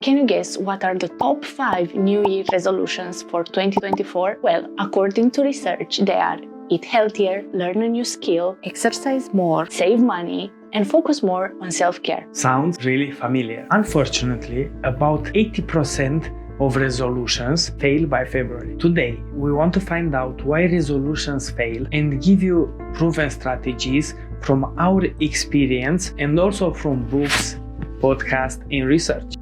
can you guess what are the top 5 New Year resolutions for 2024? Well, according to research, they are eat healthier, learn a new skill, exercise more, save money, and focus more on self-care. Sounds really familiar. Unfortunately, about 80% of resolutions fail by February. Today, we want to find out why resolutions fail and give you proven strategies from our experience and also from books, podcasts, and research.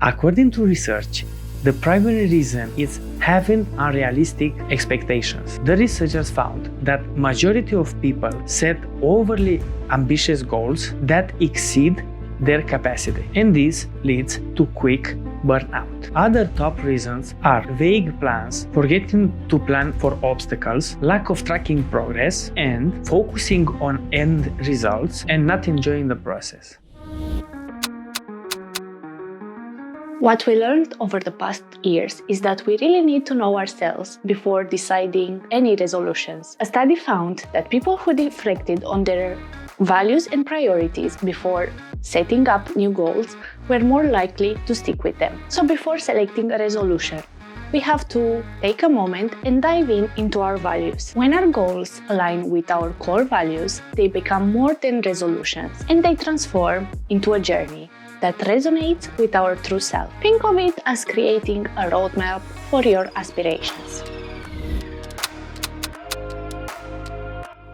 According to research, the primary reason is having unrealistic expectations. The researchers found that majority of people set overly ambitious goals that exceed their capacity, and this leads to quick burnout. Other top reasons are vague plans, forgetting to plan for obstacles, lack of tracking progress, and focusing on end results and not enjoying the process. What we learned over the past years is that we really need to know ourselves before deciding any resolutions. A study found that people who reflected on their values and priorities before setting up new goals were more likely to stick with them. So before selecting a resolution, we have to take a moment and dive into our values. When our goals align with our core values, they become more than resolutions and they transform into a journey that resonates with our true self. Think of it as creating a roadmap for your aspirations.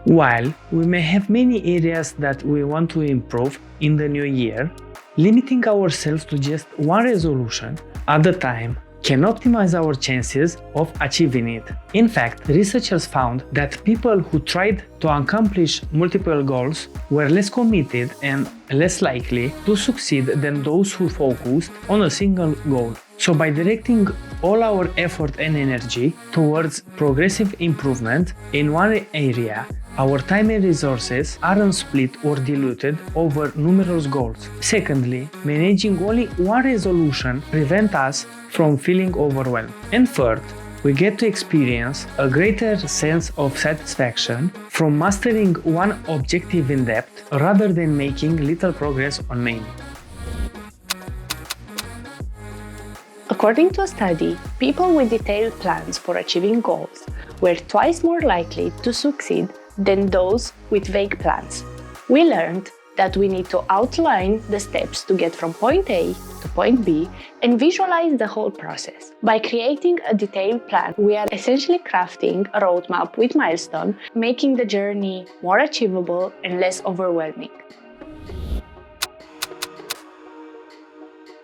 While we may have many areas that we want to improve in the new year, limiting ourselves to just one resolution at a time can optimize our chances of achieving it. In fact, researchers found that people who tried to accomplish multiple goals were less committed and less likely to succeed than those who focused on a single goal. So by directing all our effort and energy towards progressive improvement in one area, our time and resources aren't split or diluted over numerous goals. Secondly, managing only one resolution prevents us from feeling overwhelmed. And third, we get to experience a greater sense of satisfaction from mastering one objective in depth rather than making little progress on many. According to a study, people with detailed plans for achieving goals were twice more likely to succeed than those with vague plans. We learned that we need to outline the steps to get from point A to point B and visualize the whole process. By creating a detailed plan, we are essentially crafting a roadmap with milestones, making the journey more achievable and less overwhelming.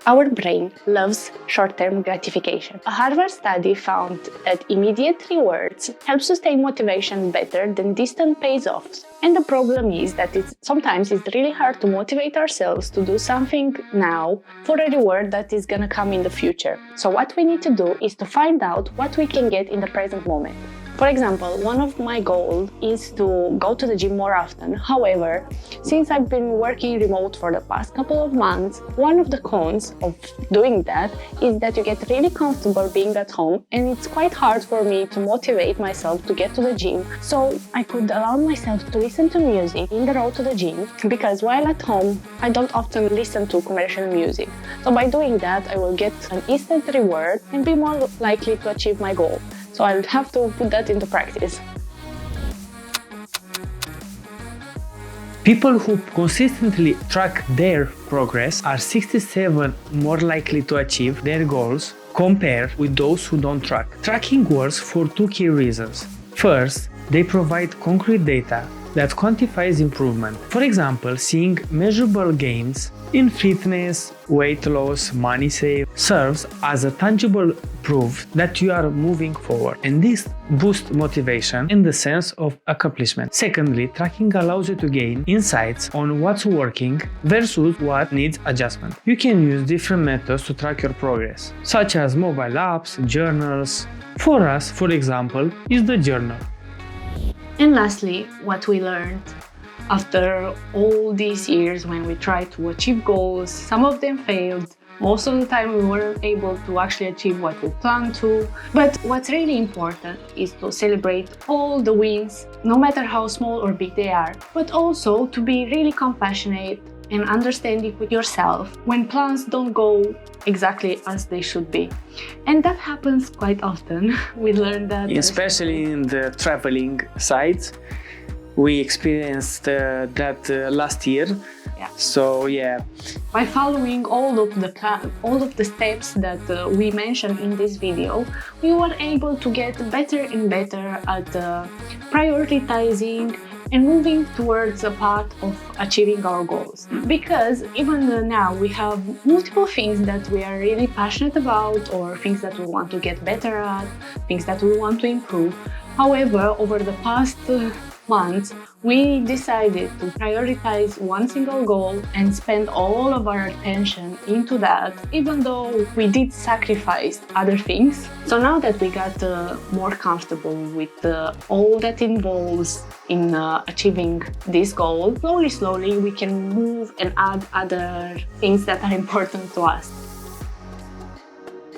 Our brain loves short-term gratification. A Harvard study found that immediate rewards help sustain motivation better than distant payoffs. And the problem is that sometimes it's really hard to motivate ourselves to do something now for a reward that is gonna come in the future. So what we need to do is to find out what we can get in the present moment. For example, one of my goals is to go to the gym more often. However, since I've been working remote for the past couple of months, one of the cons of doing that is that you get really comfortable being at home and it's quite hard for me to motivate myself to get to the gym. So I could allow myself to listen to music in the road to the gym because while at home, I don't often listen to commercial music. So by doing that, I will get an instant reward and be more likely to achieve my goal. So I'll have to put that into practice. People who consistently track their progress are 67% more likely to achieve their goals compared with those who don't track. Tracking works for two key reasons. First, they provide concrete data that quantifies improvement. For example, seeing measurable gains in fitness, weight loss, money saved serves as a tangible proof that you are moving forward, and this boosts motivation and the sense of accomplishment. Secondly, tracking allows you to gain insights on what's working versus what needs adjustment. You can use different methods to track your progress, such as mobile apps, journals. For us, for example, is the journal. And lastly, what we learned after all these years when we tried to achieve goals, some of them failed. Most of the time we weren't able to actually achieve what we planned to. But what's really important is to celebrate all the wins, no matter how small or big they are, but also to be really compassionate and understanding with yourself when plans don't go exactly as they should be. And that happens quite often. We learn that. Especially in the traveling side. We experienced that last year. Yeah. So yeah. By following all of the steps that we mentioned in this video, we were able to get better and better at prioritizing and moving towards a path of achieving our goals. Because even now we have multiple things that we are really passionate about, or things that we want to get better at, things that we want to improve. However, over the past months, we decided to prioritize one single goal and spend all of our attention into that, even though we did sacrifice other things. So now that we got more comfortable with all that involves in achieving this goal, slowly we can move and add other things that are important to us.